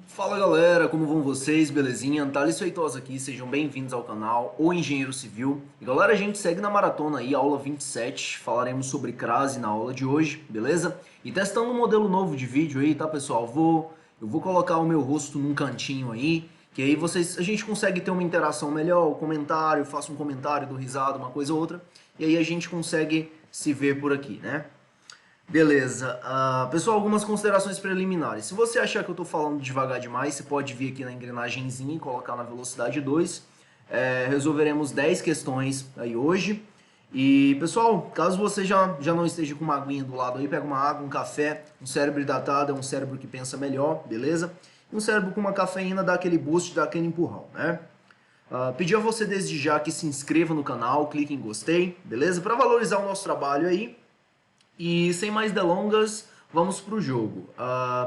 Fala galera, como vão vocês? Belezinha? Thales Feitosa aqui, sejam bem-vindos ao canal O Engenheiro Civil. E galera, a gente segue na maratona aí, aula 27, falaremos sobre crase na aula de hoje, beleza? E testando um modelo novo de vídeo aí, tá pessoal? Eu vou colocar o meu rosto num cantinho aí, que aí a gente consegue ter uma interação melhor, o comentário, faço um comentário, dou risada, uma coisa ou outra, e aí a gente consegue se ver por aqui, né? Beleza. Pessoal, algumas considerações preliminares. Se você achar que eu estou falando devagar demais, você pode vir aqui na engrenagemzinha e colocar na velocidade 2. Resolveremos 10 questões aí hoje. E, pessoal, caso você já não esteja com uma aguinha do lado aí, pega uma água, um café. Um cérebro hidratado é um cérebro que pensa melhor, beleza? E um cérebro com uma cafeína dá aquele boost, dá aquele empurrão, né? Pedir a você desde já que se inscreva no canal, clique em gostei, beleza? Para valorizar o nosso trabalho aí. E sem mais delongas, vamos para o jogo.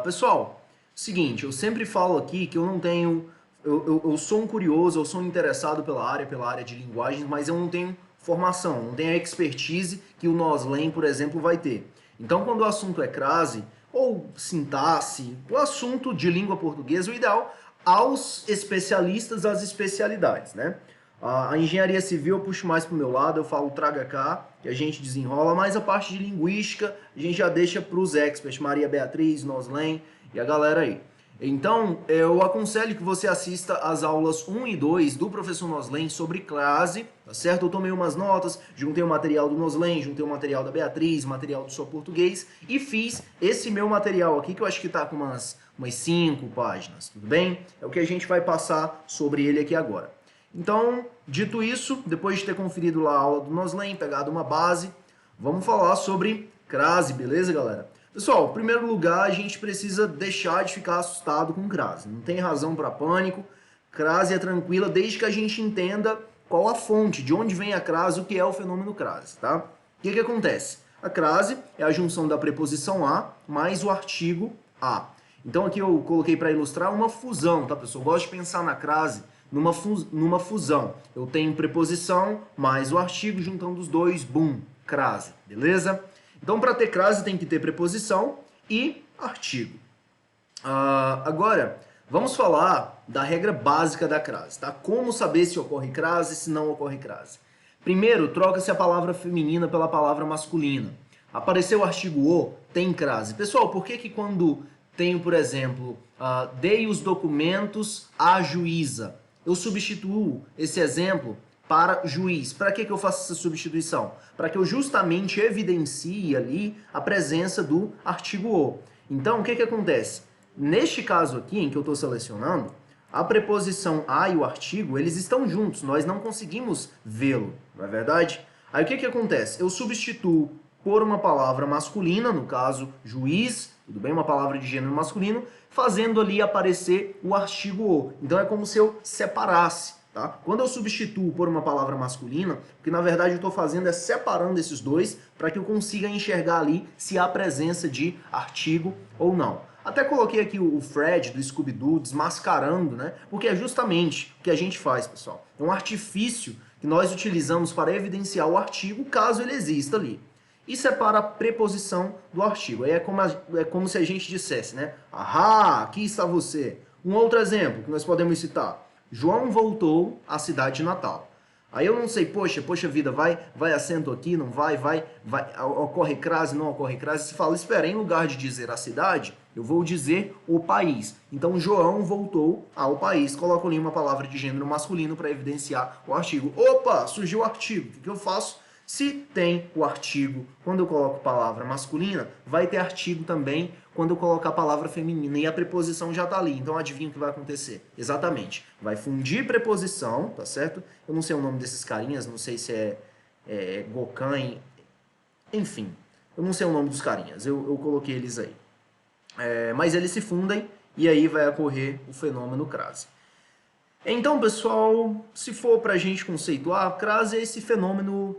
Pessoal, seguinte, eu sempre falo aqui que eu não tenho... Eu sou um curioso, eu sou um interessado pela área de linguagens, mas eu não tenho formação, não tenho a expertise que o Noslen, por exemplo, vai ter. Então, quando o assunto é crase ou sintaxe, o assunto de língua portuguesa, o ideal aos especialistas, às especialidades, né? A engenharia civil eu puxo mais para o meu lado, eu falo traga cá, que a gente desenrola, mas a parte de linguística a gente já deixa para os experts, Maria Beatriz, Noslen e a galera aí. Então, eu aconselho que você assista às aulas 1 e 2 do professor Noslen sobre crase, tá certo? Eu tomei umas notas, juntei o material do Noslen, juntei o material da Beatriz, material do Só Português e fiz esse meu material aqui, que eu acho que está com umas 5 páginas, tudo bem? É o que a gente vai passar sobre ele aqui agora. Então, dito isso, depois de ter conferido lá a aula do Noslen, pegado uma base, vamos falar sobre crase, beleza, galera? Pessoal, em primeiro lugar, a gente precisa deixar de ficar assustado com crase. Não tem razão para pânico. Crase é tranquila desde que a gente entenda qual a fonte, de onde vem a crase, o que é o fenômeno crase, tá? O que acontece? A crase é a junção da preposição a mais o artigo a. Então aqui eu coloquei para ilustrar uma fusão, tá, pessoal? Eu gosto de pensar na crase numa fusão. Eu tenho preposição mais o artigo, juntando os dois, bum, crase, beleza? Então, para ter crase, tem que ter preposição e artigo. Agora, vamos falar da regra básica da crase, tá? Como saber se ocorre crase e se não ocorre crase. Primeiro, troca-se a palavra feminina pela palavra masculina. Apareceu o artigo o, tem crase. Pessoal, por que quando tenho, por exemplo, dei os documentos à juíza, eu substituo esse exemplo para juiz? Para que eu faço essa substituição? Para que eu justamente evidencie ali a presença do artigo o. Então, o que acontece? Neste caso aqui, em que eu estou selecionando, a preposição a e o artigo, eles estão juntos, nós não conseguimos vê-lo, não é verdade? Aí o que acontece? Eu substituo por uma palavra masculina, no caso juiz, tudo bem? Uma palavra de gênero masculino, fazendo ali aparecer o artigo o. Então é como se eu separasse. Tá? Quando eu substituo por uma palavra masculina, o que na verdade eu estou fazendo é separando esses dois para que eu consiga enxergar ali se há presença de artigo ou não. Até coloquei aqui o Fred do Scooby-Doo desmascarando, né? Porque é justamente o que a gente faz, pessoal. É um artifício que nós utilizamos para evidenciar o artigo caso ele exista ali. E separa a preposição do artigo. Aí é como se a gente dissesse, né? Ahá, aqui está você. Um outro exemplo que nós podemos citar. João voltou à cidade de Natal. Aí eu não sei, poxa vida, vai acento aqui, não vai, ocorre crase, não ocorre crase. Você fala, espera, em lugar de dizer a cidade, eu vou dizer o país. Então, João voltou ao país. Coloco ali uma palavra de gênero masculino para evidenciar o artigo. Opa, surgiu o artigo. O que eu faço? Se tem o artigo, quando eu coloco palavra masculina, vai ter artigo também quando eu colocar a palavra feminina e a preposição já está ali. Então adivinha o que vai acontecer? Exatamente. Vai fundir preposição, tá certo? Eu não sei o nome desses carinhas, não sei se é Gokan, enfim. Eu não sei o nome dos carinhas, eu coloquei eles aí. Mas eles se fundem e aí vai ocorrer o fenômeno crase. Então, pessoal, se for para a gente conceituar, crase é esse fenômeno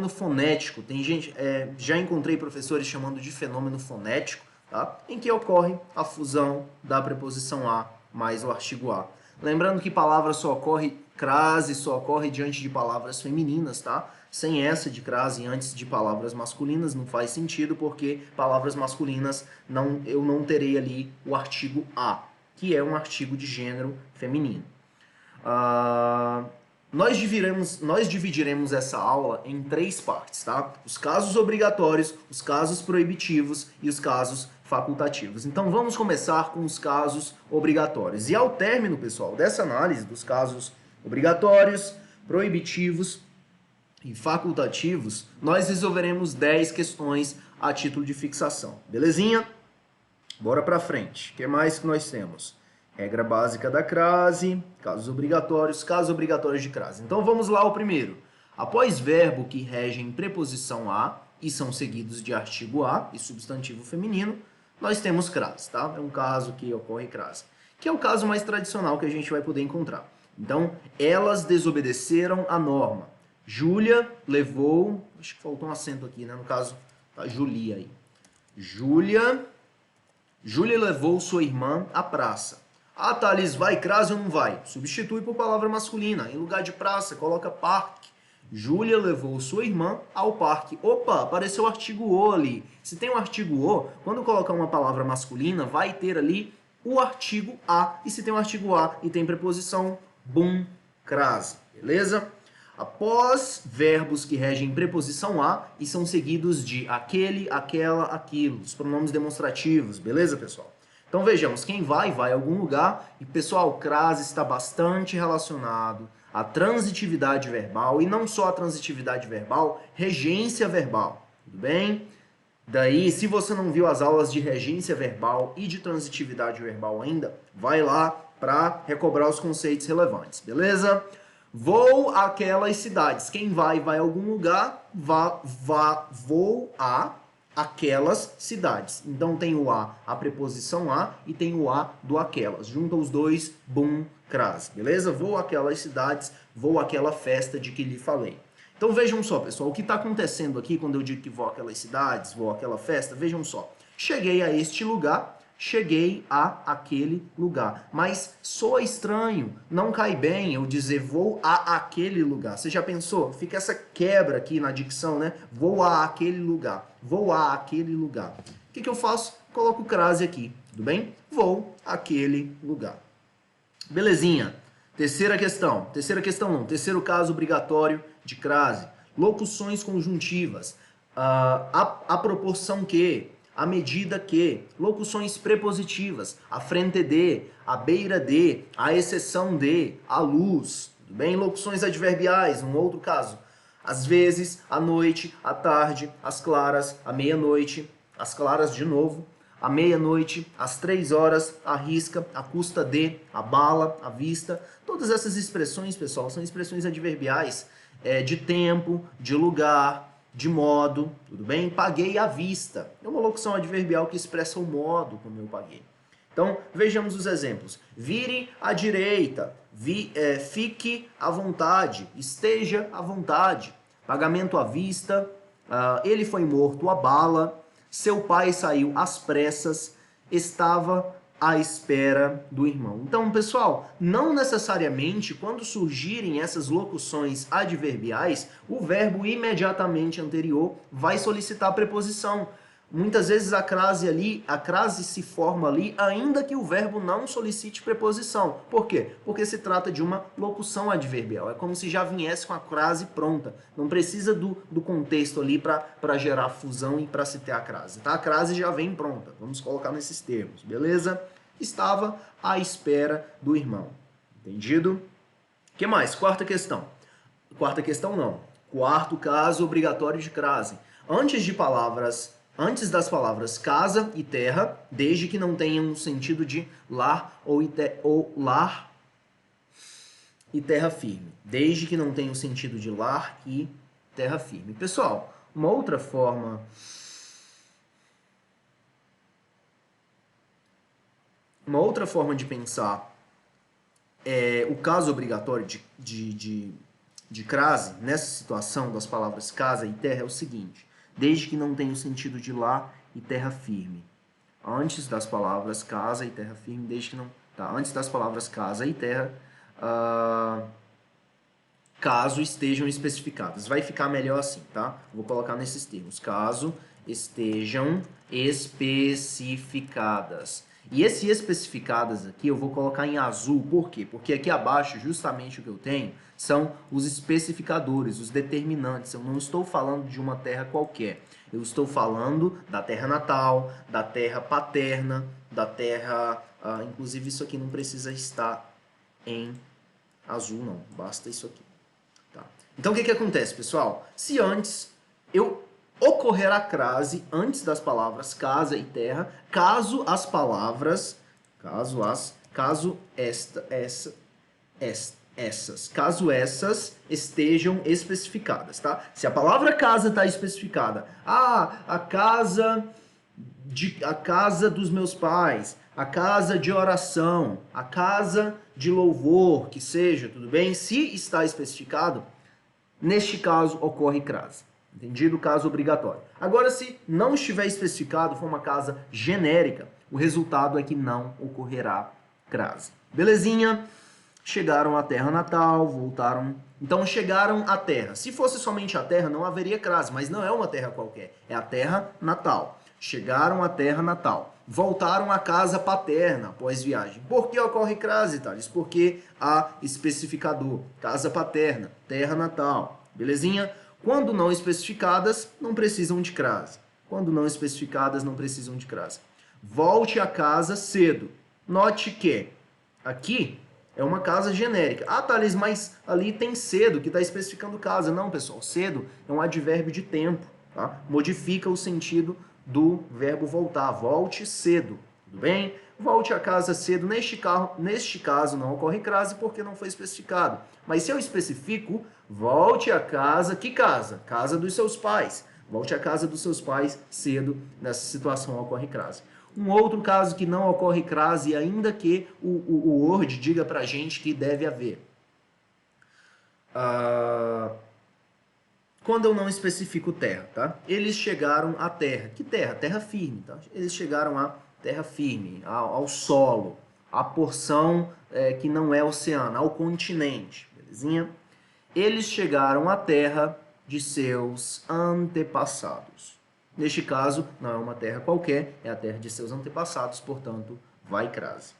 fonético. Tem gente, já encontrei professores chamando de fenômeno fonético, tá? Em que ocorre a fusão da preposição a mais o artigo a. Lembrando que palavra só ocorre, crase só ocorre diante de palavras femininas, tá? Sem essa de crase antes de palavras masculinas não faz sentido, porque palavras masculinas eu não terei ali o artigo a, que é um artigo de gênero feminino. Nós dividiremos essa aula em 3 partes, tá? Os casos obrigatórios, os casos proibitivos e os casos facultativos. Então vamos começar com os casos obrigatórios. E ao término, pessoal, dessa análise dos casos obrigatórios, proibitivos e facultativos, nós resolveremos 10 questões a título de fixação. Belezinha? Bora pra frente. O que mais que nós temos? Regra básica da crase, casos obrigatórios de crase. Então vamos lá ao primeiro. Após verbo que regem preposição a e são seguidos de artigo a e substantivo feminino, nós temos crase, tá? É um caso que ocorre crase, que é o caso mais tradicional que a gente vai poder encontrar. Então, elas desobedeceram a norma. Júlia levou, acho que faltou um acento aqui, né? No caso, tá Julia aí. Júlia levou sua irmã à praça. Ah, Thales, vai crase ou não vai? Substitui por palavra masculina. Em lugar de praça, coloca parque. Júlia levou sua irmã ao parque. Opa, apareceu o artigo o ali. Se tem um artigo o, quando colocar uma palavra masculina, vai ter ali o artigo a. E se tem um artigo a e tem preposição, bum, crase. Beleza? Após verbos que regem preposição a e são seguidos de aquele, aquela, aquilo. Os pronomes demonstrativos. Beleza, pessoal? Então vejamos, quem vai a algum lugar. E pessoal, crase está bastante relacionado à transitividade verbal. E não só a transitividade verbal, regência verbal. Tudo bem? Daí, se você não viu as aulas de regência verbal e de transitividade verbal ainda, vai lá para recobrar os conceitos relevantes, beleza? Vou àquelas cidades. Quem vai a algum lugar, vou a aquelas cidades. Então tem o a preposição a, e tem o a do aquelas. Junta os dois, bum, crase, beleza? Vou àquelas cidades, vou àquela festa de que lhe falei. Então vejam só, pessoal, o que está acontecendo aqui quando eu digo que vou àquelas cidades, vou àquela festa, vejam só. Cheguei a este lugar, cheguei a aquele lugar. Mas soa estranho, não cai bem eu dizer vou a aquele lugar. Você já pensou? Fica essa quebra aqui na dicção, né? Vou a aquele lugar, vou a aquele lugar. O que eu faço? Coloco crase aqui, tudo bem? Vou àquele lugar. Belezinha. Terceira questão não, terceiro caso obrigatório de crase. Locuções conjuntivas. A proporção que, à medida que, locuções prepositivas, à frente de, à beira de, à exceção de, à luz, tudo bem? Locuções adverbiais, um outro caso. Às vezes, à noite, à tarde, às claras, à meia-noite, às claras de novo, à meia-noite, às 3 horas, à risca, à custa de, à bala, à vista. Todas essas expressões, pessoal, são expressões adverbiais de tempo, de lugar, de modo, tudo bem? Paguei à vista. É uma locução adverbial que expressa o modo como eu paguei. Então, vejamos os exemplos. Vire à direita, fique à vontade, esteja à vontade. Pagamento à vista, ele foi morto à bala, seu pai saiu às pressas, estava à espera do irmão. Então, pessoal, não necessariamente quando surgirem essas locuções adverbiais, o verbo imediatamente anterior vai solicitar a preposição. Muitas vezes a crase se forma ali, ainda que o verbo não solicite preposição. Por quê? Porque se trata de uma locução adverbial. É como se já viesse com a crase pronta. Não precisa do contexto ali para gerar fusão e para se ter a crase. Tá? A crase já vem pronta. Vamos colocar nesses termos, beleza? Estava à espera do irmão. Entendido? O que mais? Quarta questão. Quarta questão não. Quarto caso obrigatório de crase. Antes das palavras casa e terra, desde que não tenham um sentido de lar ou lar e terra firme. Desde que não tenham sentido de lar e terra firme. Pessoal, uma outra forma de pensar o caso obrigatório de crase, nessa situação das palavras casa e terra, é o seguinte. Desde que não tenha o sentido de lar e terra firme. Antes das palavras casa e terra firme, desde que não... Tá, antes das palavras casa e terra, caso estejam especificadas. Vai ficar melhor assim, tá? Vou colocar nesses termos. Caso estejam especificadas. E esse especificadas aqui eu vou colocar em azul, por quê? Porque aqui abaixo, justamente o que eu tenho, são os especificadores, os determinantes. Eu não estou falando de uma terra qualquer. Eu estou falando da terra natal, da terra paterna, da terra... inclusive isso aqui não precisa estar em azul, não. Basta isso aqui. Tá? Então o que acontece, pessoal? Se antes eu ocorrer a crase antes das palavras casa e terra, caso as palavras, caso essas estejam especificadas, tá? Se a palavra casa está especificada, a casa dos meus pais, a casa de oração, a casa de louvor, que seja, tudo bem? Se está especificado, neste caso ocorre crase. Entendido? Caso obrigatório. Agora, se não estiver especificado, for uma casa genérica, o resultado é que não ocorrerá crase. Belezinha? Chegaram à terra natal, voltaram... Então, chegaram à terra. Se fosse somente a terra, não haveria crase, mas não é uma terra qualquer, é a terra natal. Chegaram à terra natal. Voltaram à casa paterna após viagem. Por que ocorre crase, Thales? Porque há especificador. Casa paterna, terra natal. Belezinha? Quando não especificadas, não precisam de crase. Quando não especificadas, não precisam de crase. Volte a casa cedo. Note que aqui é uma casa genérica. Ah, Thales, mas ali tem cedo, que está especificando casa. Não, pessoal, cedo é um advérbio de tempo. Tá? Modifica o sentido do verbo voltar. Volte cedo. Tudo bem? Volte a casa cedo. Neste caso não ocorre crase porque não foi especificado. Mas se eu especifico, volte a casa. Que casa? Casa dos seus pais. Volte a casa dos seus pais cedo. Nessa situação ocorre crase. Um outro caso que não ocorre crase, ainda que o Word diga pra gente que deve haver. Quando eu não especifico terra, tá? Eles chegaram à terra. Que terra? Terra firme, tá? Eles chegaram à terra firme, ao solo, à porção que não é oceano, ao continente, belezinha? Eles chegaram à terra de seus antepassados. Neste caso, não é uma terra qualquer, é a terra de seus antepassados, portanto, vai crase.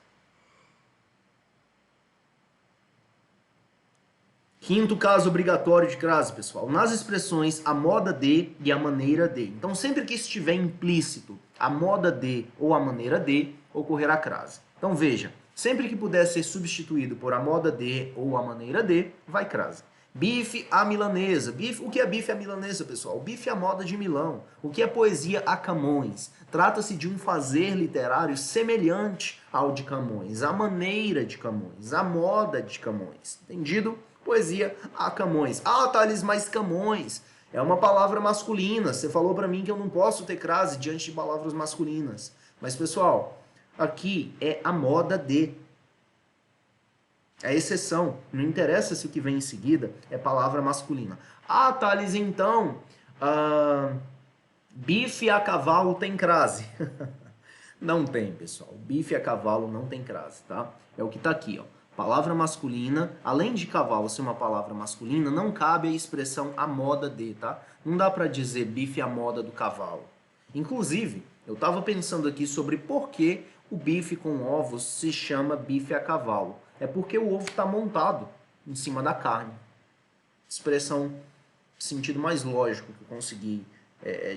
Quinto caso obrigatório de crase, pessoal. Nas expressões a moda de e a maneira de. Então, sempre que estiver implícito a moda de ou a maneira de, ocorrerá crase. Então, veja, sempre que puder ser substituído por a moda de ou a maneira de, vai crase. Bife à milanesa. Bife, o que é bife à milanesa, pessoal? Bife à moda de Milão. O que é poesia a Camões? Trata-se de um fazer literário semelhante ao de Camões, a maneira de Camões, a moda de Camões. Entendido? Poesia a Camões. Ah, Thales, mas Camões é uma palavra masculina. Você falou para mim que eu não posso ter crase diante de palavras masculinas. Mas, pessoal, aqui é a moda de. É exceção. Não interessa se o que vem em seguida é palavra masculina. Ah, Thales, então, bife a cavalo tem crase. Não tem, pessoal. Bife a cavalo não tem crase, tá? É o que tá aqui, ó. Palavra masculina, além de cavalo ser uma palavra masculina, não cabe a expressão a moda de, tá? Não dá pra dizer bife à moda do cavalo. Inclusive, eu tava pensando aqui sobre por que o bife com ovos se chama bife a cavalo. É porque o ovo está montado em cima da carne. Expressão, sentido mais lógico que eu consegui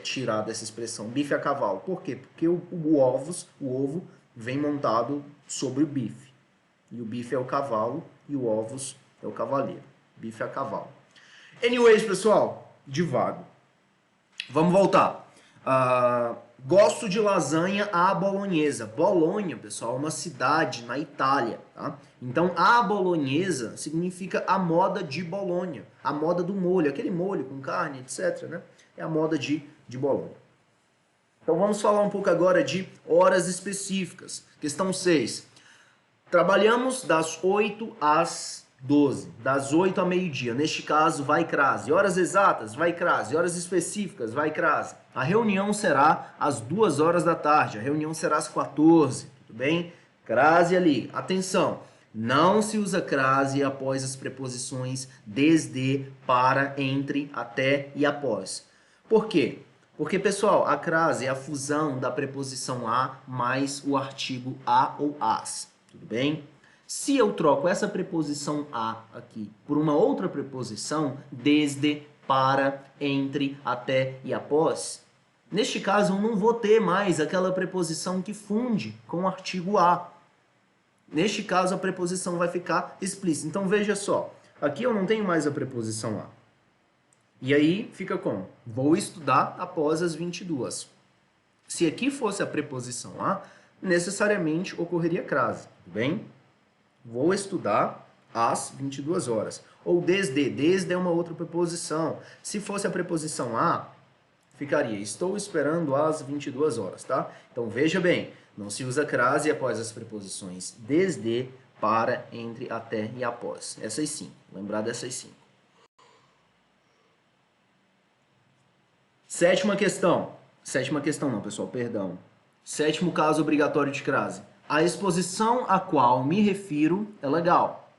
tirar dessa expressão, bife a cavalo. Por quê? Porque o ovo vem montado sobre o bife. E o bife é o cavalo e o ovos é o cavaleiro. Bife a cavalo. Anyways, pessoal, divago. Vamos voltar. Gosto de lasanha à bolonhesa. Bolonha, pessoal, é uma cidade na Itália, tá? Então, a bolonhesa significa a moda de Bolonha. A moda do molho, aquele molho com carne, etc, né? É a moda de Bolonha. Então, vamos falar um pouco agora de horas específicas. Questão 6. Trabalhamos das 8 às 12, das 8 ao meio-dia. Neste caso, vai crase. Horas exatas, vai crase. Horas específicas, vai crase. A reunião será às 2 horas da tarde. A reunião será às 14, tudo bem? Crase ali. Atenção, Não se usa crase após as preposições desde, para, entre, até e após. Por quê? Porque, pessoal, a crase é a fusão da preposição a mais o artigo a ou as. Tudo bem? Se eu troco essa preposição a aqui por uma outra preposição, desde, para, entre, até e após, neste caso eu não vou ter mais aquela preposição que funde com o artigo a. Neste caso, a preposição vai ficar explícita. Então, veja só. Aqui eu não tenho mais a preposição a. E aí, fica como? Vou estudar após as 22. Se aqui fosse a preposição a, necessariamente ocorreria crase. Tudo bem? Vou estudar às 22 horas. Ou desde. Desde é uma outra preposição. Se fosse a preposição a, ficaria estou esperando às 22 horas, tá? Então, veja bem. Não se usa crase após as preposições desde, para, entre, até e após. Essas 5. Lembrar dessas 5. Sétima questão. Sétima questão não, pessoal, perdão. Sétimo caso obrigatório de crase. A exposição a qual me refiro é legal.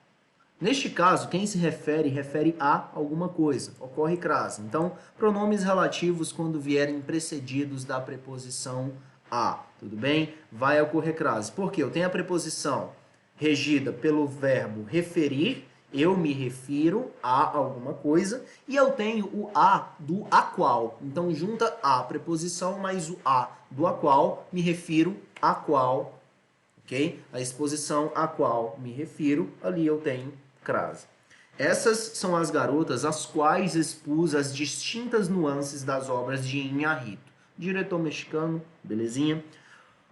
Neste caso, quem se refere a alguma coisa. Ocorre crase. Então, pronomes relativos quando vierem precedidos da preposição a, tudo bem? Vai ocorrer crase. Por quê? Eu tenho a preposição regida pelo verbo referir, eu me refiro a alguma coisa, e eu tenho o a do a qual. Então, junta a preposição mais o a do a qual, me refiro a qual, ok? A exposição a qual me refiro, ali eu tenho crase. Essas são as garotas às quais expus as distintas nuances das obras de Iñárritu. Diretor mexicano, belezinha.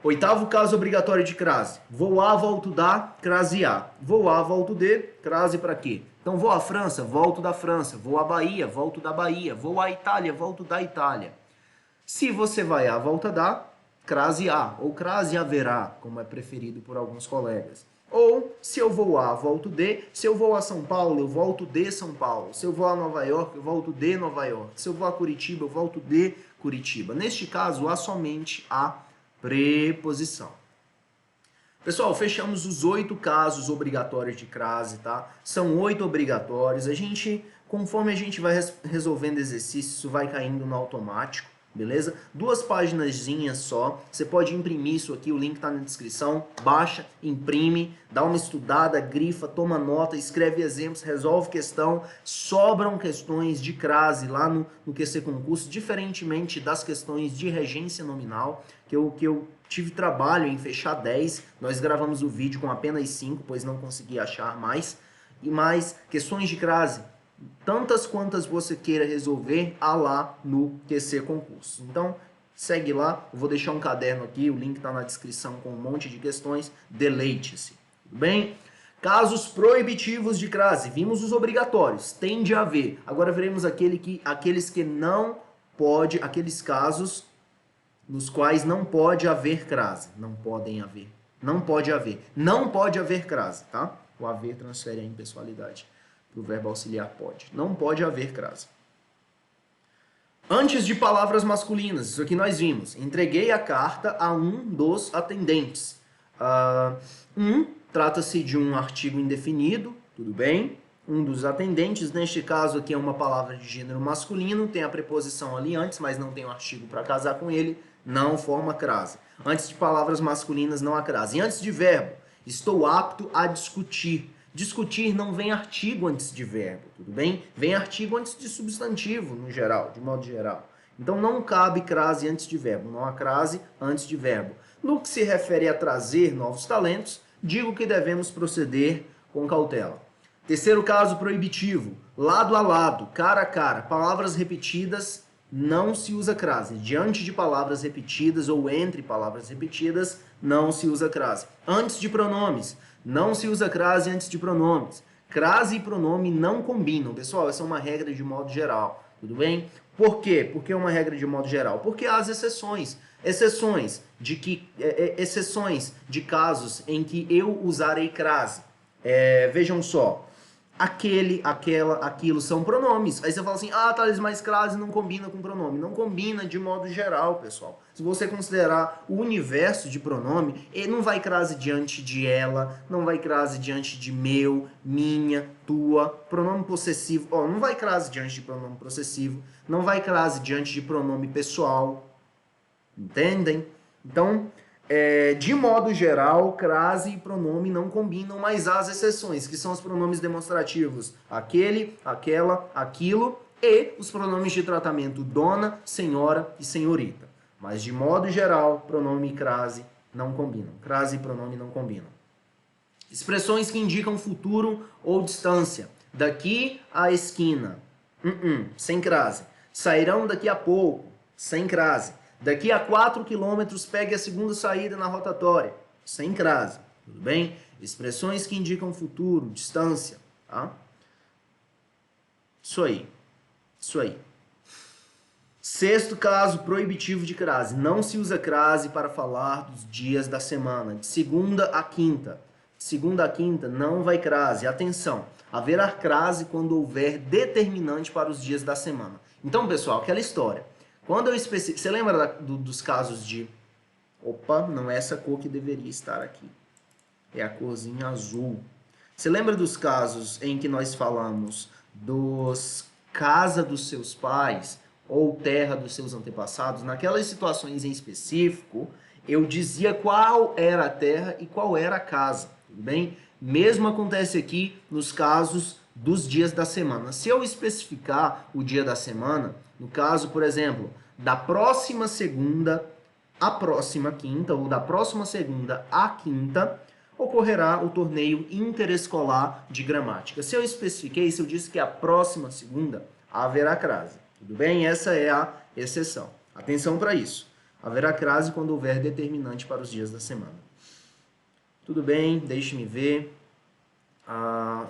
Oitavo caso obrigatório de crase. Vou a, volto da, crase a. Vou a, volto de, crase para quê? Então vou à França, volto da França. Vou à Bahia, volto da Bahia. Vou à Itália, volto da Itália. Se você vai à, volta da, crase a. Ou crase haverá, como é preferido por alguns colegas. Ou, se eu vou a, volto de. Se eu vou a São Paulo, eu volto de São Paulo. Se eu vou a Nova York, eu volto de Nova York. Se eu vou a Curitiba, eu volto de Curitiba. Neste caso, há somente a preposição. Pessoal, fechamos os 8 casos obrigatórios de crase, tá? São 8 obrigatórios. Conforme a gente vai resolvendo exercício, isso vai caindo no automático. Beleza? 2 paginazinhas só. Você pode imprimir isso aqui, o link está na descrição. Baixa, imprime, dá uma estudada, grifa, toma nota, escreve exemplos, resolve questão. Sobram questões de crase lá no QC Concurso, diferentemente das questões de regência nominal, que eu tive trabalho em fechar 10. Nós gravamos o vídeo com apenas 5, pois não consegui achar mais. E mais questões de crase, tantas quantas você queira resolver, há lá no QC Concurso. Então, segue lá, eu vou deixar um caderno aqui, o link está na descrição com um monte de questões, deleite-se. Tudo bem? Casos proibitivos de crase, vimos os obrigatórios, tem de haver. Agora veremos aqueles que não pode, aqueles casos nos quais não pode haver crase. Não podem haver. Não pode haver. Não pode haver crase, tá? O haver transfere a impessoalidade para o verbo auxiliar pode. Não pode haver crase. Antes de palavras masculinas, isso aqui nós vimos. Entreguei a carta a um dos atendentes. Trata-se de um artigo indefinido, tudo bem? Um dos atendentes, neste caso aqui é uma palavra de gênero masculino, tem a preposição ali antes, mas não tem o artigo para casar com ele, não forma crase. Antes de palavras masculinas não há crase. E antes de verbo, estou apto a discutir. Discutir não vem artigo antes de verbo, tudo bem? Vem artigo antes de substantivo, no geral, de modo geral. Então não cabe crase antes de verbo, não há crase antes de verbo. No que se refere a trazer novos talentos, digo que devemos proceder com cautela. Terceiro caso proibitivo, lado a lado, cara a cara, palavras repetidas, não se usa crase. Diante de palavras repetidas ou entre palavras repetidas, não se usa crase. Antes de pronomes, não se usa crase antes de pronomes. Crase e pronome não combinam. Pessoal, essa é uma regra de modo geral, tudo bem? Por quê? Por que é uma regra de modo geral? Porque há as exceções. Exceções de casos em que eu usarei crase. Vejam só. aquele, aquela, aquilo são pronomes. Aí você fala assim, ah, Thales, mas crase não combina com pronome. Não combina de modo geral, pessoal. Se você considerar o universo de pronome, ele não vai crase diante de ela, não vai crase diante de meu, minha, tua. Pronome possessivo, ó, não vai crase diante de pronome possessivo, não vai crase diante de pronome pessoal. Entendem? Então, de modo geral, crase e pronome não combinam, mas há as exceções, que são os pronomes demonstrativos aquele, aquela, aquilo, e os pronomes de tratamento dona, senhora e senhorita. Mas, de modo geral, pronome e crase não combinam. Crase e pronome não combinam. Expressões que indicam futuro ou distância. Daqui à esquina. Sem crase. Sairão daqui a pouco. Sem crase. Daqui a 4 quilômetros, pegue a segunda saída na rotatória. Sem crase. Tudo bem? Expressões que indicam futuro, distância. Tá? Isso aí. Isso aí. Sexto caso proibitivo de crase. Não se usa crase para falar dos dias da semana. De segunda a quinta. De segunda a quinta não vai crase. Atenção. Haverá crase quando houver determinante para os dias da semana. Então, pessoal, aquela história. Quando eu especifico... Você lembra dos casos de... Opa, não é essa cor que deveria estar aqui. É a corzinha azul. Você lembra dos casos em que nós falamos dos casa dos seus pais ou terra dos seus antepassados? Naquelas situações em específico, eu dizia qual era a terra e qual era a casa. Tudo bem? Mesmo acontece aqui nos casos dos dias da semana. Se eu especificar o dia da semana, no caso, por exemplo, da próxima segunda à próxima quinta, ou da próxima segunda à quinta, ocorrerá o torneio interescolar de gramática. Se eu especifiquei, se eu disse que a próxima segunda, haverá crase. Tudo bem? Essa é a exceção. Atenção para isso. Haverá crase quando houver determinante para os dias da semana. Tudo bem, deixe-me ver.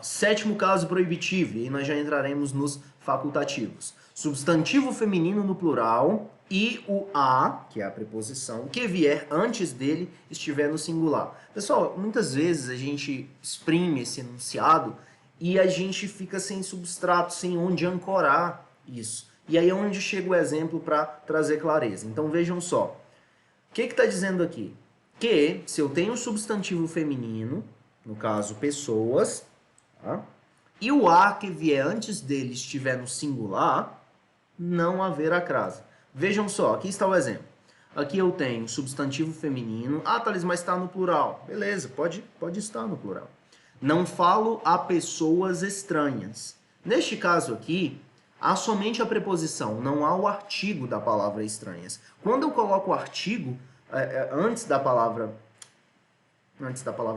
Sétimo caso proibitivo, e aí nós já entraremos nos facultativos. Substantivo feminino no plural e o a, que é a preposição, que vier antes dele, estiver no singular. Pessoal, muitas vezes a gente exprime esse enunciado e a gente fica sem substrato, sem onde ancorar isso. E aí é onde chega o exemplo para trazer clareza. Então vejam só. O que está dizendo aqui? Que se eu tenho um substantivo feminino, no caso pessoas, tá? E o a que vier antes dele estiver no singular, não haverá crase. Vejam só, aqui está o exemplo. Aqui eu tenho substantivo feminino. Ah, Thales, mas está no plural. Beleza, pode estar no plural. Não falo a pessoas estranhas. Neste caso aqui, há somente a preposição, não há o artigo da palavra estranhas. Quando eu coloco o artigo antes da palavra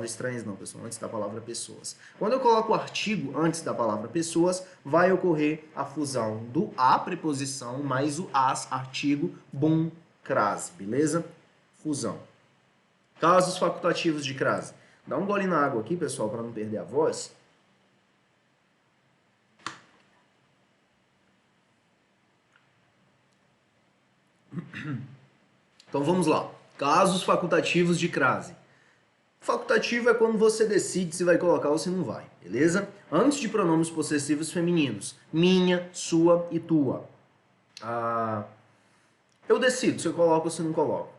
estranhas não, pessoal, antes da palavra pessoas. Quando eu coloco o artigo antes da palavra pessoas, vai ocorrer a fusão do a, preposição, mais o as, artigo, bum, crase, beleza? Fusão. Casos facultativos de crase. Dá um gole na água aqui, pessoal, para não perder a voz. Então vamos lá. Casos facultativos de crase. Facultativo é quando você decide se vai colocar ou se não vai, beleza? Antes de pronomes possessivos femininos, minha, sua e tua. Eu decido se eu coloco ou se não coloco.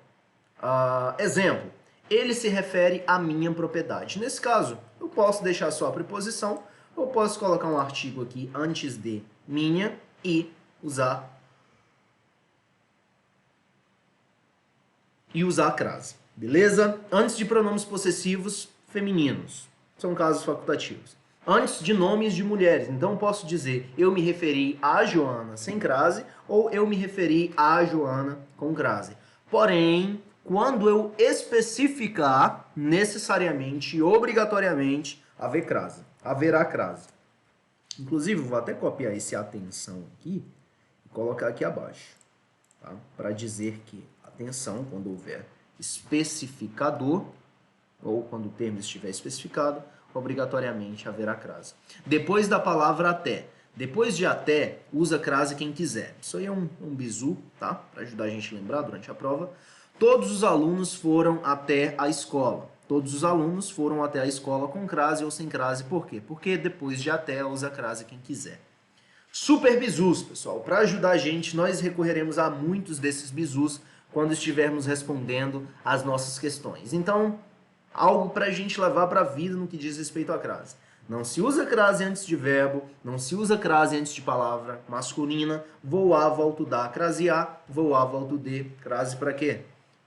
Exemplo, ele se refere à minha propriedade. Nesse caso, eu posso deixar só a preposição, ou posso colocar um artigo aqui antes de minha e usar a crase. Beleza? Antes de pronomes possessivos femininos. São casos facultativos. Antes de nomes de mulheres. Então, eu posso dizer, eu me referi a Joana sem crase, ou eu me referi a Joana com crase. Porém, quando eu especificar, necessariamente e obrigatoriamente, haverá crase. Inclusive, eu vou até copiar esse atenção aqui e colocar aqui abaixo. Tá? Para dizer que, atenção, quando houver especificador, ou quando o termo estiver especificado, obrigatoriamente haverá crase. Depois da palavra até. Depois de até, usa crase quem quiser. Isso aí é um bizu, tá? Para ajudar a gente a lembrar durante a prova. Todos os alunos foram até a escola. Todos os alunos foram até a escola com crase ou sem crase. Por quê? Porque depois de até usa crase quem quiser. Super bizus, pessoal. Para ajudar a gente, nós recorreremos a muitos desses bizus quando estivermos respondendo as nossas questões. Então, algo para a gente levar para a vida no que diz respeito à crase. Não se usa crase antes de verbo, não se usa crase antes de palavra masculina. Vou a, volto da, crase a, vou a, volto de, crase para quê?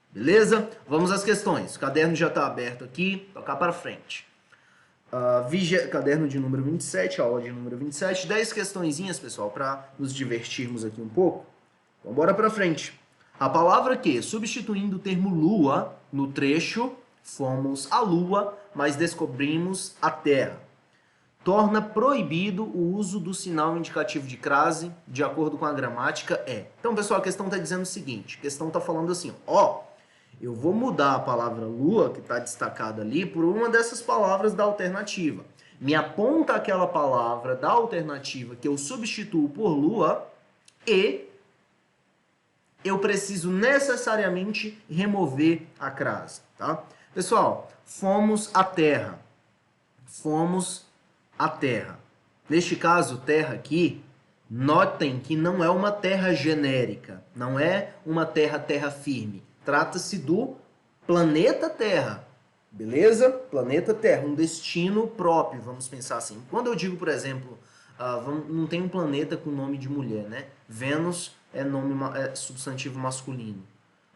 Beleza? Vamos às questões. O caderno já está aberto aqui, tocar para frente. Caderno de número 27, aula de número 27. 10 questõezinhas, pessoal, para nos divertirmos aqui um pouco. Então, bora para frente. A palavra que, substituindo o termo lua no trecho, fomos a lua, mas descobrimos a terra. Torna proibido o uso do sinal indicativo de crase, de acordo com a gramática, é. Então, pessoal, a questão está dizendo o seguinte, a questão está falando assim, ó, eu vou mudar a palavra lua, que está destacada ali, por uma dessas palavras da alternativa. Me aponta aquela palavra da alternativa que eu substituo por lua e eu preciso necessariamente remover a crase, tá? Pessoal, fomos à terra. Fomos à terra. Neste caso, terra aqui, notem que não é uma terra genérica, não é uma terra firme. Trata-se do planeta Terra, beleza? Planeta Terra, um destino próprio, vamos pensar assim. Quando eu digo, por exemplo, não tem um planeta com nome de mulher, né? Vênus é substantivo masculino.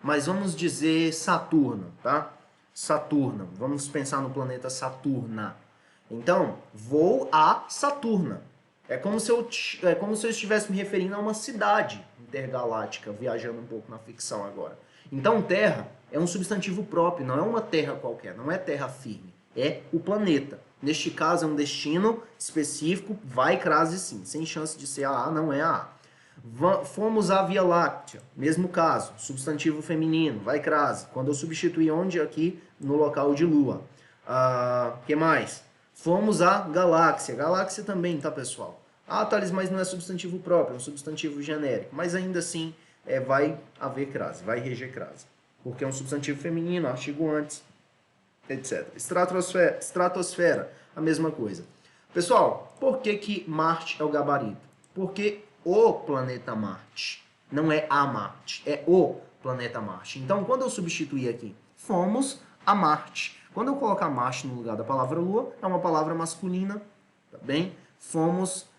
Mas vamos dizer Saturno, tá? Saturna, vamos pensar no planeta Saturna. Então, vou a Saturna. É como se eu estivesse me referindo a uma cidade intergaláctica, viajando um pouco na ficção agora. Então, terra é um substantivo próprio, não é uma terra qualquer, não é terra firme, é o planeta. Neste caso, é um destino específico, vai crase sim, sem chance de ser a A, não é a A. Fomos à Via Láctea, mesmo caso, substantivo feminino, vai crase. Quando eu substituir onde aqui, no local de lua. Que mais? Fomos à galáxia, galáxia também, tá, pessoal? Ah, Thales, mas não é substantivo próprio, é um substantivo genérico, mas ainda assim vai haver crase, vai reger crase. Porque é um substantivo feminino, artigo antes, etc. Estratosfera, a mesma coisa. Pessoal, por que Marte é o gabarito? Porque o planeta Marte, não é a Marte, é o planeta Marte. Então, quando eu substituir aqui, fomos a Marte. Quando eu colocar Marte no lugar da palavra Lua, é uma palavra masculina, tá bem? Fomos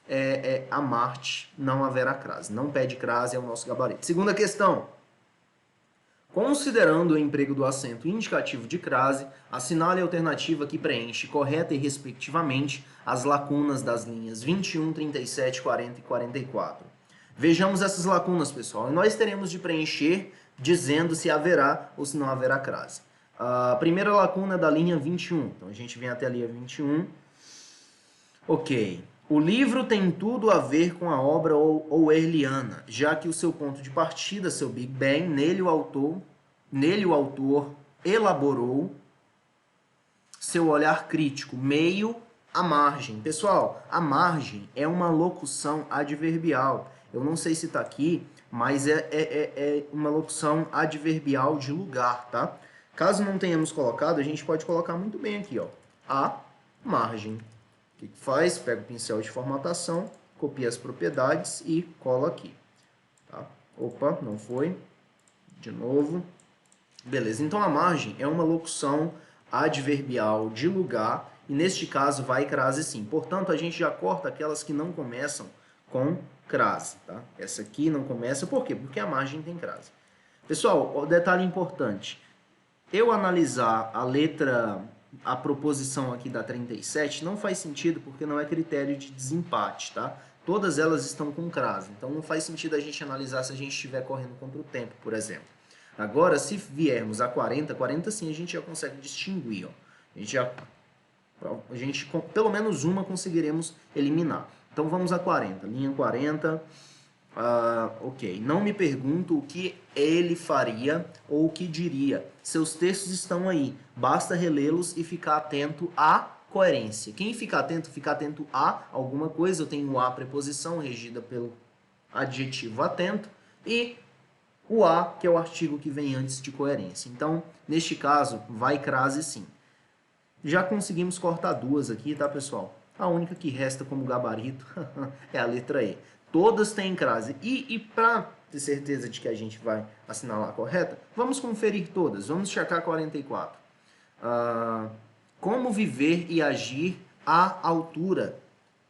a Marte, não haverá crase. Não pede crase, é o nosso gabarito. Segunda questão. Considerando o emprego do acento indicativo de crase, assinale a alternativa que preenche correta e respectivamente as lacunas das linhas 21, 37, 40 e 44. Vejamos essas lacunas, pessoal. E nós teremos de preencher dizendo se haverá ou se não haverá crase. A primeira lacuna é da linha 21. Então a gente vem até a linha 21. Ok. O livro tem tudo a ver com a obra orwelliana, já que o seu ponto de partida, seu Big Bang, nele o autor elaborou seu olhar crítico, meio à margem. Pessoal, a margem é uma locução adverbial. Eu não sei se está aqui, mas é uma locução adverbial de lugar, tá? Caso não tenhamos colocado, a gente pode colocar muito bem aqui, ó. A margem. O que faz? Pega o pincel de formatação, copia as propriedades e cola aqui. Tá? Opa, não foi. De novo. Beleza, então a margem é uma locução adverbial de lugar e neste caso vai crase sim. Portanto, a gente já corta aquelas que não começam com crase. Tá? Essa aqui não começa, por quê? Porque a margem tem crase. Pessoal, detalhe importante. Eu analisar a proposição aqui da 37 não faz sentido porque não é critério de desempate, tá? Todas elas estão com crase, então não faz sentido a gente analisar se a gente estiver correndo contra o tempo, por exemplo. Agora, se viermos a 40 sim a gente já consegue distinguir, ó. Pelo menos uma conseguiremos eliminar. Então vamos a 40, linha 40... ok, não me pergunto o que ele faria ou o que diria. Seus textos estão aí, basta relê-los e ficar atento à coerência. Quem fica atento a alguma coisa. Eu tenho a preposição regida pelo adjetivo atento e o a, que é o artigo que vem antes de coerência. Então, neste caso, vai crase sim. Já conseguimos cortar duas aqui, tá, pessoal? A única que resta como gabarito é a letra E. Todas têm crase. E para ter certeza de que a gente vai assinalar a correta, vamos conferir todas. Vamos checar 44. Como viver e agir à altura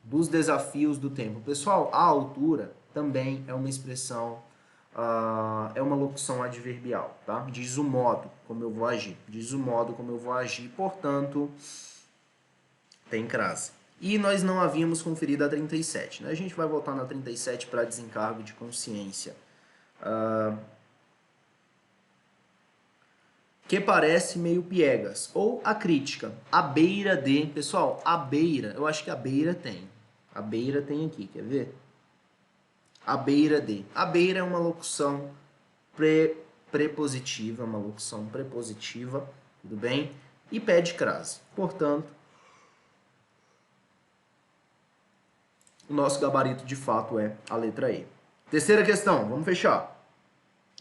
dos desafios do tempo. Pessoal, a altura também é uma expressão, é uma locução adverbial, tá? Diz o modo como eu vou agir. Diz o modo como eu vou agir, portanto, tem crase. E nós não havíamos conferido a 37, né? A gente vai voltar na 37 para desencargo de consciência. Que parece meio piegas. Ou a crítica. À beira de... Pessoal, à beira, eu acho que a beira tem. A beira tem aqui, quer ver? À beira de. À beira é uma locução prepositiva, uma locução prepositiva, tudo bem? E pede crase. Portanto, o nosso gabarito de fato é a letra E. Terceira questão, vamos fechar.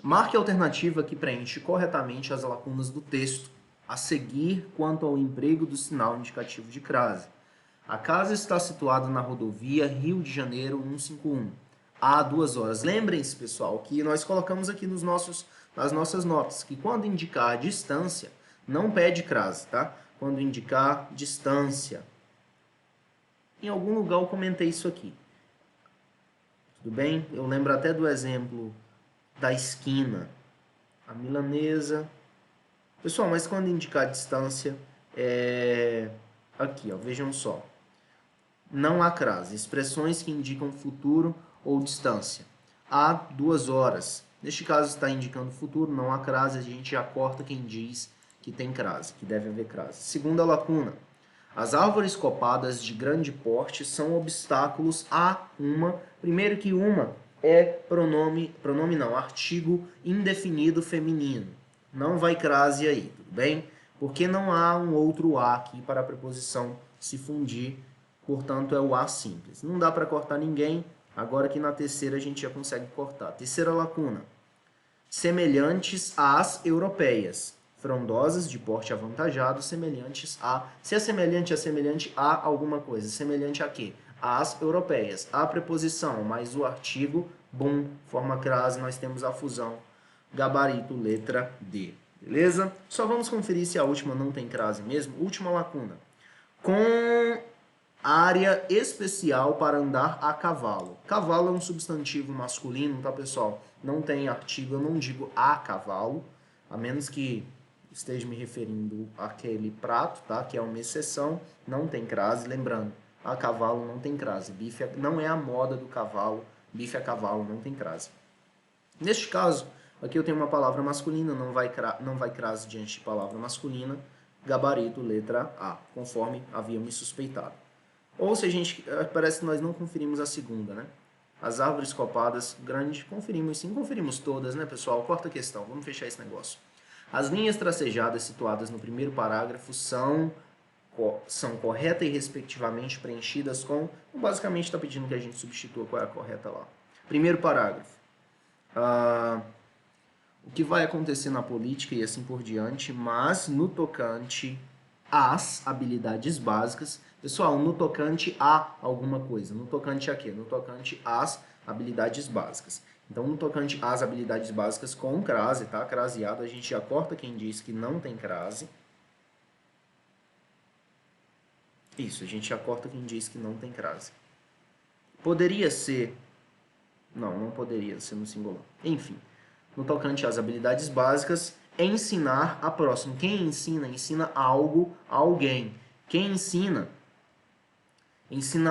Marque a alternativa que preenche corretamente as lacunas do texto a seguir quanto ao emprego do sinal indicativo de crase. A casa está situada na rodovia Rio de Janeiro 151. Há 2 horas. Lembrem-se, pessoal, que nós colocamos aqui nas nossas notas que quando indicar distância, não pede crase, tá? Quando indicar distância. Em algum lugar eu comentei isso aqui. Tudo bem? Eu lembro até do exemplo da esquina. A milanesa. Pessoal, mas quando indicar distância, aqui, ó, vejam só. Não há crase. Expressões que indicam futuro ou distância. Há 2 horas. Neste caso está indicando futuro, não há crase, a gente já corta quem diz que tem crase, que deve haver crase. Segunda lacuna. As árvores copadas de grande porte são obstáculos a uma. Primeiro que uma é pronome não, artigo indefinido feminino. Não vai crase aí, tudo bem? Porque não há um outro a aqui para a preposição se fundir, portanto é o a simples. Não dá para cortar ninguém, agora que na terceira a gente já consegue cortar. Terceira lacuna. Semelhantes às europeias. Frondosas, de porte avantajado, semelhantes a... Se é semelhante a alguma coisa. Semelhante a quê? Às europeias. A preposição mais o artigo, bum, forma crase, nós temos a fusão. Gabarito, letra D. Beleza? Só vamos conferir se a última não tem crase mesmo. Última lacuna. Com área especial para andar a cavalo. Cavalo é um substantivo masculino, tá, pessoal? Não tem artigo, eu não digo a cavalo, a menos que esteja me referindo àquele prato, tá? Que é uma exceção, não tem crase. Lembrando, a cavalo não tem crase. Bife não é a moda do cavalo, bife a cavalo não tem crase. Neste caso, aqui eu tenho uma palavra masculina, não vai crase diante de palavra masculina, gabarito, letra A, conforme havíamos suspeitado. Ou se a gente, parece que nós não conferimos a segunda, né? As árvores copadas, grande, conferimos sim, conferimos todas, né, pessoal? Quarta questão, vamos fechar esse negócio. As linhas tracejadas situadas no primeiro parágrafo são correta e respectivamente preenchidas com... Basicamente está pedindo que a gente substitua qual é a correta lá. Primeiro parágrafo. O que vai acontecer na política e assim por diante, mas no tocante às habilidades básicas... Pessoal, no tocante a alguma coisa. No tocante a quê? No tocante às habilidades básicas. Então, no tocante às habilidades básicas com crase, tá? Craseado, a gente já corta quem diz que não tem crase. Isso, a gente já corta quem diz que não tem crase. Poderia ser... Não, não poderia ser no singular. Enfim, no tocante às habilidades básicas, ensinar a próxima. Quem ensina? Ensina algo a alguém. Quem ensina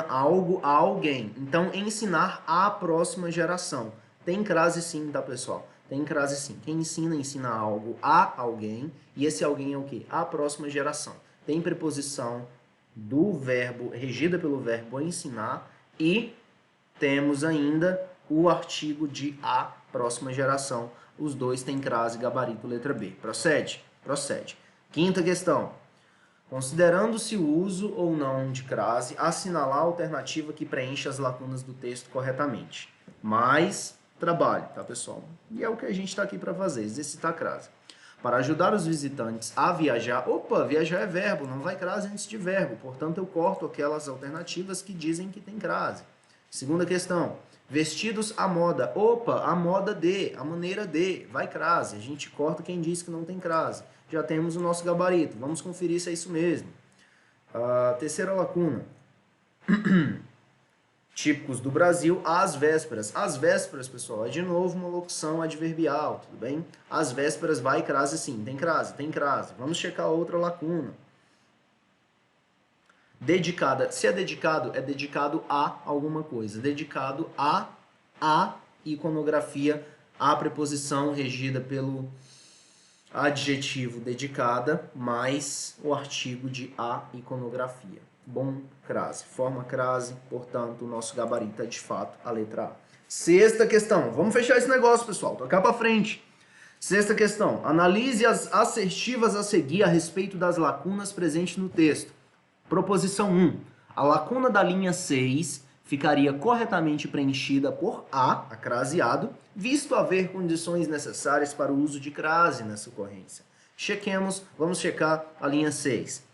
algo a alguém. Então, ensinar à próxima geração. Tem crase sim, tá, pessoal? Tem crase sim. Quem ensina algo a alguém, e esse alguém é o quê? A próxima geração. Tem preposição do verbo, regida pelo verbo ensinar, e temos ainda o artigo de a próxima geração. Os dois têm crase, gabarito, letra B. Procede? Procede. Quinta questão. Considerando-se o uso ou não de crase, assinalar a alternativa que preenche as lacunas do texto corretamente. Mais trabalho, tá, pessoal? E é o que a gente está aqui para fazer, exercitar a crase. Para ajudar os visitantes a viajar... Opa, viajar é verbo, não vai crase antes de verbo. Portanto, eu corto aquelas alternativas que dizem que tem crase. Segunda questão. Vestidos à moda. Opa, a moda de, a maneira de, vai crase. A gente corta quem diz que não tem crase. Já temos o nosso gabarito. Vamos conferir se é isso mesmo. Terceira lacuna. Típicos do Brasil, às vésperas. Às vésperas, pessoal, é de novo uma locução adverbial, tudo bem? Às vésperas vai crase sim. Tem crase, tem crase. Vamos checar outra lacuna. Dedicada. Se é dedicado a alguma coisa. Dedicado a iconografia, a preposição regida pelo adjetivo dedicada, mais o artigo de a iconografia. Bom, crase. Forma crase, portanto, o nosso gabarito é de fato a letra A. Sexta questão. Vamos fechar esse negócio, pessoal. Tocar para frente. Sexta questão. Analise as assertivas a seguir a respeito das lacunas presentes no texto. Proposição 1. A lacuna da linha 6 ficaria corretamente preenchida por a craseado, visto haver condições necessárias para o uso de crase nessa ocorrência. Chequemos, vamos checar a linha 6.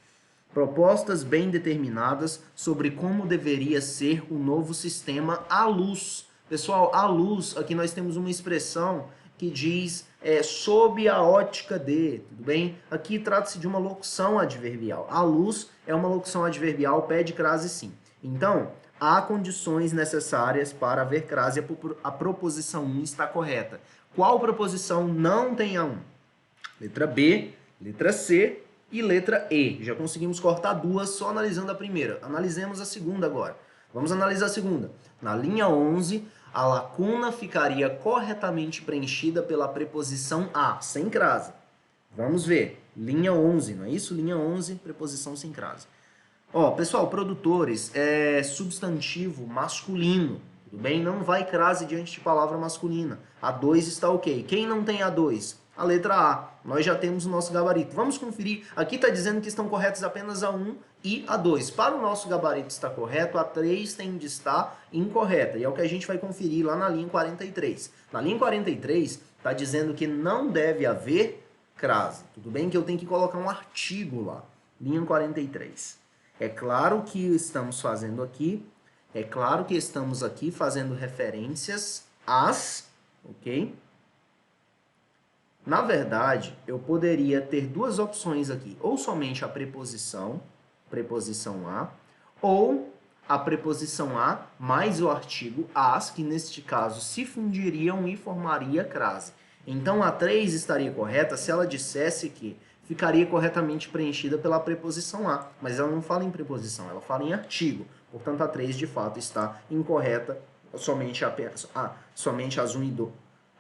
Propostas bem determinadas sobre como deveria ser o novo sistema à luz. Pessoal, à luz, aqui nós temos uma expressão que diz sob a ótica de, tudo bem? Aqui trata-se de uma locução adverbial. À luz é uma locução adverbial, pede crase sim. Então, há condições necessárias para haver crase, a proposição 1 está correta. Qual proposição não tem a 1? Letra B, letra C e letra E. Já conseguimos cortar duas só analisando a primeira. Analisemos a segunda agora. Vamos analisar a segunda. Na linha 11, a lacuna ficaria corretamente preenchida pela preposição a, sem crase. Vamos ver. Linha 11, não é isso? Linha 11, preposição sem crase. Ó, pessoal, produtores é substantivo masculino, tudo bem? Não vai crase diante de palavra masculina. A 2 está ok. Quem não tem a 2? A letra A. Nós já temos o nosso gabarito. Vamos conferir. Aqui está dizendo que estão corretas apenas a 1 e a 2. Para o nosso gabarito estar correto, a 3 tem de estar incorreta. E é o que a gente vai conferir lá na linha 43. Na linha 43, está dizendo que não deve haver crase. Tudo bem que eu tenho que colocar um artigo lá. Linha 43. É claro que estamos fazendo aqui, fazendo referências às, ok? Na verdade, eu poderia ter duas opções aqui, ou somente a preposição a, ou a preposição a mais o artigo as, que neste caso se fundiriam e formaria crase. Então a 3 estaria correta se ela dissesse que ficaria corretamente preenchida pela preposição a, mas ela não fala em preposição, ela fala em artigo. Portanto, a 3 de fato está incorreta, somente as 1 e 2.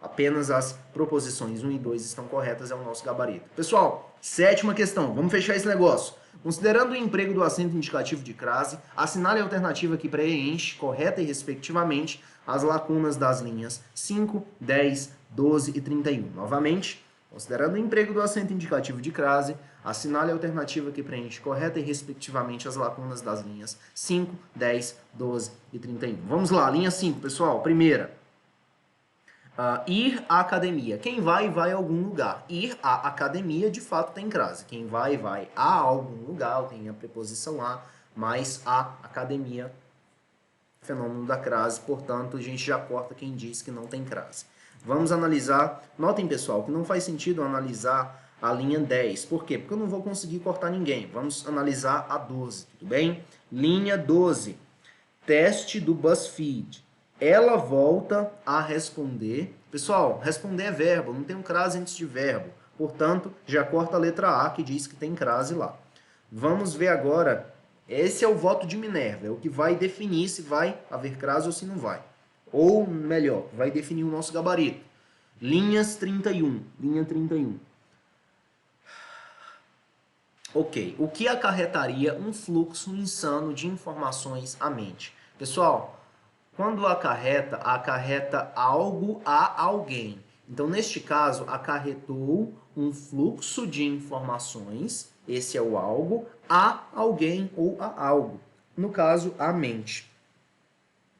Apenas as proposições 1 e 2 estão corretas, é o nosso gabarito. Pessoal, sétima questão, vamos fechar esse negócio. Considerando o emprego do acento indicativo de crase, assinale a alternativa que preenche, correta e respectivamente, as lacunas das linhas 5, 10, 12 e 31. Novamente, considerando o emprego do acento indicativo de crase, assinale a alternativa que preenche correta e respectivamente as lacunas das linhas 5, 10, 12 e 31. Vamos lá, linha 5, pessoal. Primeira. Ir à academia. Quem vai a algum lugar. Ir à academia, de fato, tem crase. Quem vai a algum lugar, tem a preposição a, mais a academia, fenômeno da crase. Portanto, a gente já corta quem diz que não tem crase. Vamos analisar. Notem, pessoal, que não faz sentido analisar a linha 10. Por quê? Porque eu não vou conseguir cortar ninguém. Vamos analisar a 12, tudo bem? Linha 12. Teste do BuzzFeed. Ela volta a responder. Pessoal, responder é verbo, não tem um crase antes de verbo. Portanto, já corta a letra A, que diz que tem crase lá. Vamos ver agora. Esse é o voto de Minerva, é o que vai definir se vai haver crase ou se não vai. Ou, melhor, vai definir o nosso gabarito. Linhas 31. Linha 31. Ok. O que acarretaria um fluxo insano de informações à mente? Pessoal, quando acarreta algo a alguém. Então, neste caso, acarretou um fluxo de informações, esse é o algo, a alguém ou a algo. No caso, a mente.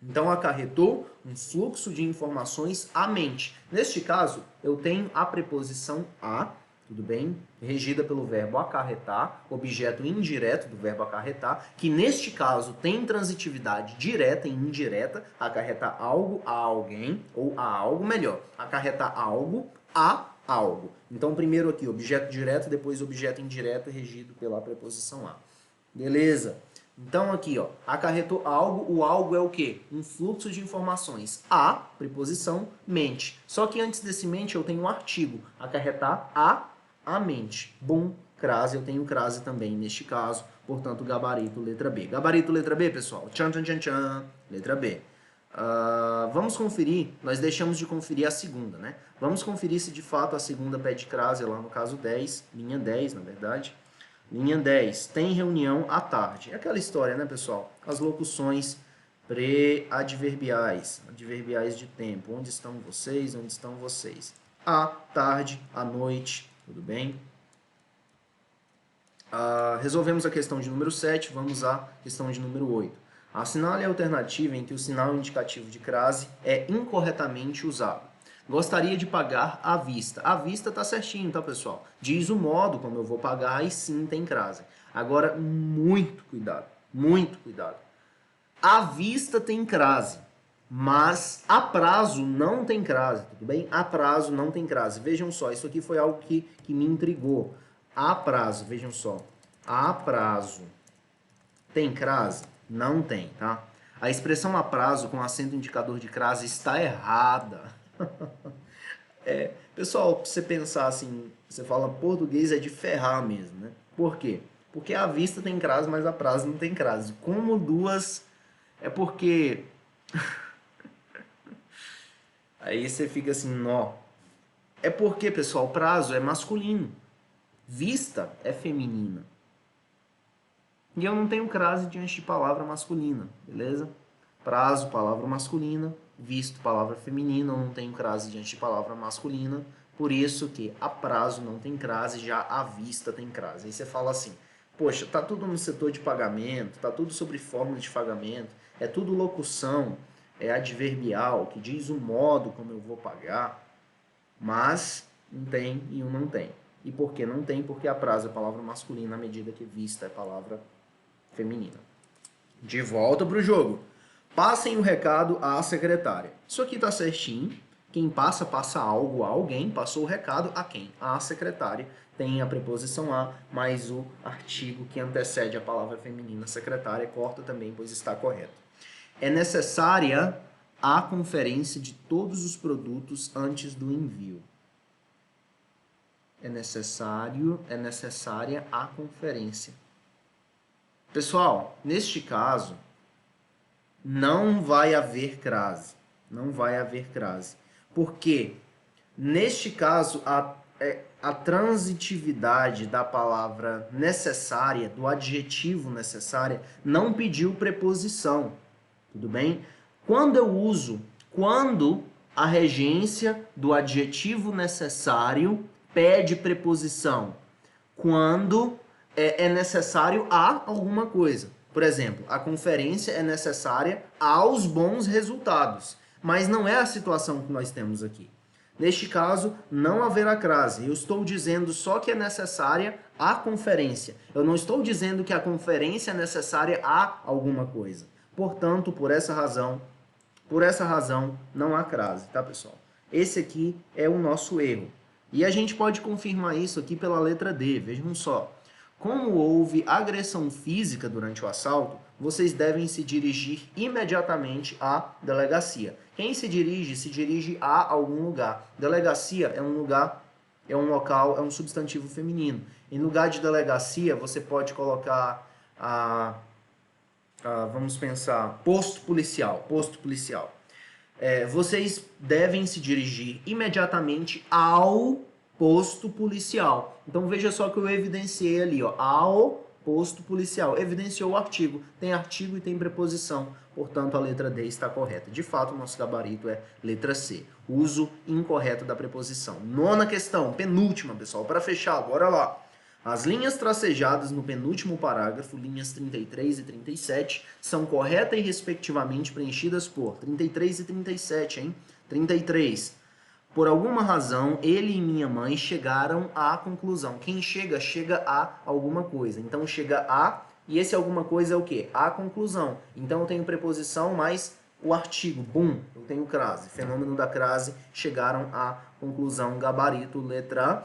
Então, acarretou um fluxo de informações à mente. Neste caso, eu tenho a preposição a tudo bem? Regida pelo verbo acarretar, objeto indireto do verbo acarretar, que neste caso tem transitividade direta e indireta, acarretar algo a alguém, ou a algo melhor, acarretar algo a algo. Então, primeiro aqui, objeto direto, depois objeto indireto, regido pela preposição a. Beleza? Então, aqui, ó, acarretou algo, o algo é o quê? Um fluxo de informações. A, preposição, mente. Só que antes desse mente eu tenho um artigo, acarretar a mente. Bum, crase, eu tenho crase também neste caso, portanto, gabarito, letra B. Gabarito, letra B, pessoal? Tchan, tchan, tchan, tchan, letra B. Vamos conferir, nós deixamos de conferir a segunda, né? Vamos conferir se de fato a segunda pede crase lá no caso 10, linha 10, na verdade. Linha 10, tem reunião à tarde. É aquela história, né, pessoal? As locuções pré-adverbiais, adverbiais de tempo. Onde estão vocês? Onde estão vocês? À tarde, à noite, tudo bem? Resolvemos a questão de número 7, vamos à questão de número 8. Assinale a alternativa em que o sinal indicativo de crase é incorretamente usado. Gostaria de pagar à vista. À vista tá certinho, tá, pessoal? Diz o modo como eu vou pagar e sim tem crase. Agora, muito cuidado, muito cuidado. À vista tem crase, mas a prazo não tem crase, tudo bem? A prazo não tem crase. Vejam só, isso aqui foi algo que me intrigou. A prazo, vejam só. A prazo tem crase? Não tem, tá? A expressão a prazo com acento indicador de crase está errada. Pessoal, pra você pensar assim, você fala português é de ferrar mesmo, né? Por quê? Porque a vista tem crase, mas a prazo não tem crase. Como duas... É porque... Aí você fica assim, nó. É porque, pessoal, prazo é masculino. Vista é feminina. E eu não tenho crase diante de palavra masculina, beleza? Prazo, palavra masculina. Visto, palavra feminina. Eu não tenho crase diante de palavra masculina. Por isso que a prazo não tem crase, já a vista tem crase. Aí você fala assim, poxa, tá tudo no setor de pagamento, tá tudo sobre fórmula de pagamento, é tudo locução, é adverbial, que diz o modo como eu vou pagar, mas um tem e um não tem. E por que não tem? Porque a prazo é palavra masculina, à medida que vista é palavra feminina. De volta para o jogo. Passem o recado à secretária. Isso aqui tá certinho. Quem passa, passa algo a alguém. Passou o recado a quem? À secretária. Tem a preposição a, mais o artigo que antecede a palavra feminina secretária. Corta também, pois está correto. É necessária a conferência de todos os produtos antes do envio. É necessária a conferência. Pessoal, neste caso, não vai haver crase. Não vai haver crase. Porque, neste caso, a transitividade da palavra necessária, do adjetivo necessária, não pediu preposição. Tudo bem? Quando a regência do adjetivo necessário pede preposição? Quando é necessário a alguma coisa. Por exemplo, a conferência é necessária aos bons resultados. Mas não é a situação que nós temos aqui. Neste caso, não haverá crase. Eu estou dizendo só que é necessária a conferência. Eu não estou dizendo que a conferência é necessária a alguma coisa. Portanto, por essa razão, não há crase, tá, pessoal? Esse aqui é o nosso erro. E a gente pode confirmar isso aqui pela letra D. Vejam só. Como houve agressão física durante o assalto, vocês devem se dirigir imediatamente à delegacia. Quem se dirige a algum lugar. Delegacia é um lugar, é um local, é um substantivo feminino. Em lugar de delegacia, você pode colocar vamos pensar, posto policial. Vocês devem se dirigir imediatamente ao posto policial. Então veja só que eu evidenciei ali, ó, ao posto policial. Evidenciou o artigo. Tem artigo e tem preposição. Portanto, a letra D está correta. De fato, o nosso gabarito é letra C. Uso incorreto da preposição. Nona questão, penúltima, pessoal. Para fechar, bora lá. As linhas tracejadas no penúltimo parágrafo, linhas 33 e 37, são corretas e respectivamente preenchidas por 33 e 37, hein? 33. Por alguma razão, ele e minha mãe chegaram à conclusão. Quem chega, chega a alguma coisa. Então, chega a, e esse alguma coisa é o quê? A conclusão. Então, eu tenho preposição mais o artigo. Bum, eu tenho crase. Fenômeno da crase, chegaram à conclusão. Gabarito, letra...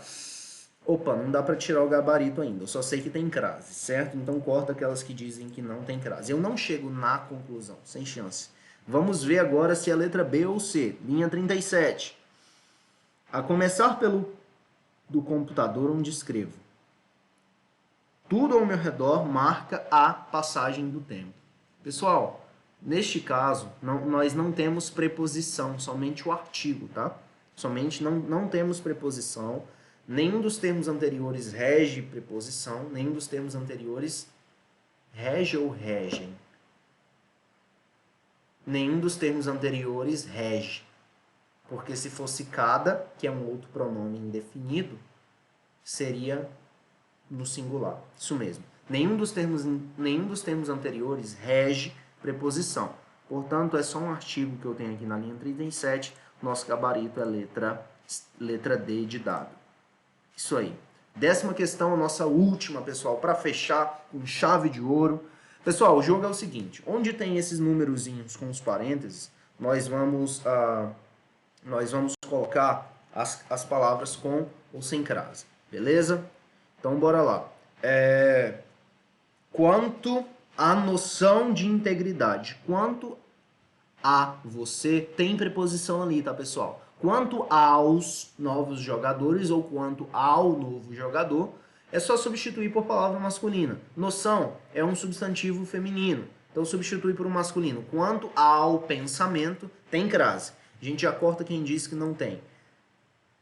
Opa, não dá para tirar o gabarito ainda. Eu só sei que tem crase, certo? Então, corta aquelas que dizem que não tem crase. Eu não chego na conclusão, sem chance. Vamos ver agora se é letra B ou C. Linha 37. A começar pelo do computador onde escrevo. Tudo ao meu redor marca a passagem do tempo. Pessoal, neste caso, nós não temos preposição, somente o artigo, tá? Somente não temos preposição. Nenhum dos termos anteriores rege preposição, nenhum dos termos anteriores rege ou regem. Nenhum dos termos anteriores rege. Porque se fosse cada, que é um outro pronome indefinido, seria no singular. Isso mesmo. Nenhum dos termos anteriores rege preposição. Portanto, é só um artigo que eu tenho aqui na linha 37. Nosso gabarito é letra D de dado. Isso aí. 10ª questão, a nossa última, pessoal, para fechar com chave de ouro. Pessoal, o jogo é o seguinte. Onde tem esses númerozinhos com os parênteses, nós vamos colocar as palavras com ou sem crase. Beleza? Então, bora lá. Quanto à noção de integridade. Quanto a você, tem preposição ali, tá, pessoal? Quanto aos novos jogadores ou quanto ao novo jogador, é só substituir por palavra masculina. Noção é um substantivo feminino, então substitui por um masculino. Quanto ao pensamento, tem crase. A gente já corta quem disse que não tem.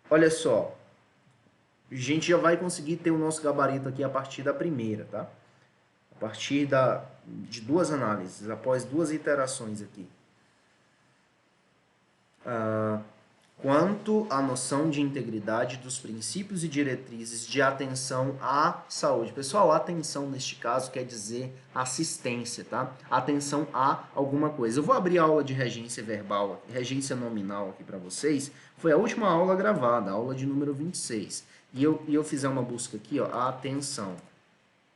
Olha só, a gente já vai conseguir ter o nosso gabarito aqui a partir da primeira, tá? A partir de 2 análises, após 2 iterações aqui. Quanto à noção de integridade dos princípios e diretrizes de atenção à saúde. Pessoal, atenção neste caso quer dizer assistência, tá? Atenção a alguma coisa. Eu vou abrir a aula de regência verbal, regência nominal aqui para vocês. Foi a última aula gravada, a aula de número 26. E eu fizer uma busca aqui, ó, atenção.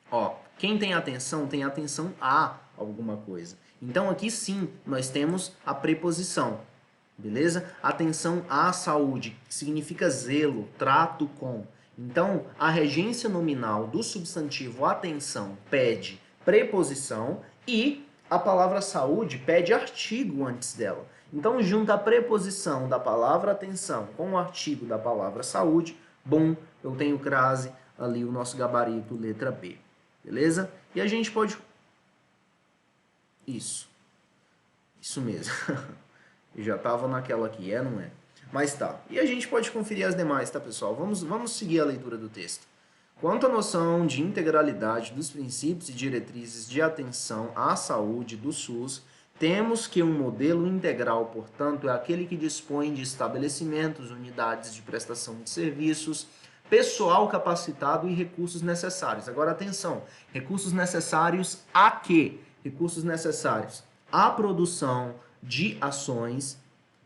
Ó, quem tem atenção a alguma coisa. Então aqui sim, nós temos a preposição. Beleza? Atenção à saúde, que significa zelo, trato com. Então, a regência nominal do substantivo atenção pede preposição e a palavra saúde pede artigo antes dela. Então, junta a preposição da palavra atenção com o artigo da palavra saúde, bom, eu tenho crase, ali o nosso gabarito, letra B. Beleza? E a gente pode... Isso mesmo. Eu já estava naquela aqui, não é? Mas tá. E a gente pode conferir as demais, tá, pessoal? Vamos seguir a leitura do texto. Quanto à noção de integralidade dos princípios e diretrizes de atenção à saúde do SUS, temos que um modelo integral, portanto, é aquele que dispõe de estabelecimentos, unidades de prestação de serviços, pessoal capacitado e recursos necessários. Agora, atenção, recursos necessários a quê? Recursos necessários à produção de ações.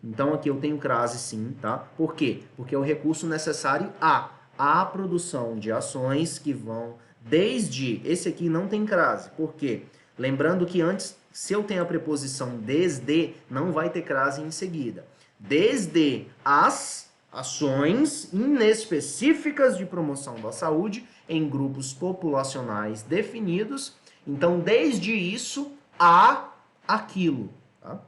Então aqui eu tenho crase sim, tá? Por quê? Porque é o recurso necessário a produção de ações que vão desde... Esse aqui não tem crase. Por quê? Lembrando que antes, se eu tenho a preposição desde, não vai ter crase em seguida. Desde as ações inespecíficas de promoção da saúde em grupos populacionais definidos. Então, desde isso a aquilo, tá?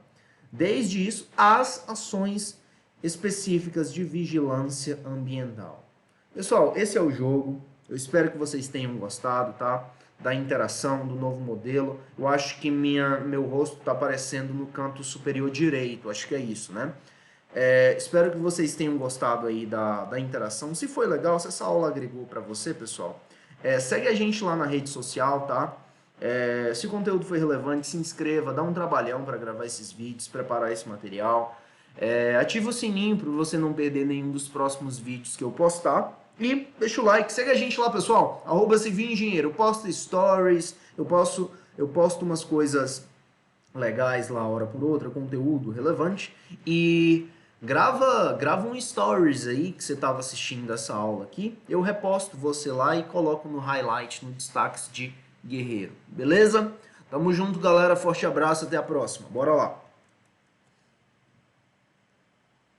Desde isso, as ações específicas de vigilância ambiental. Pessoal, esse é o jogo. Eu espero que vocês tenham gostado, tá? Da interação, do novo modelo. Eu acho que meu rosto está aparecendo no canto superior direito. Acho que é isso, né? Espero que vocês tenham gostado aí da interação. Se foi legal, se essa aula agregou para você, pessoal, segue a gente lá na rede social, tá? Se o conteúdo foi relevante, se inscreva, dá um trabalhão para gravar esses vídeos, preparar esse material. Ativa o sininho para você não perder nenhum dos próximos vídeos que eu postar. E deixa o like, segue a gente lá, pessoal. @civilengenheiro. Eu posto stories, eu posto umas coisas legais lá, hora por outra, conteúdo relevante. E grava um stories aí que você estava assistindo essa aula aqui. Eu reposto você lá e coloco no highlight, no destaques de guerreiro. Beleza? Tamo junto, galera. Forte abraço. Até a próxima. Bora lá.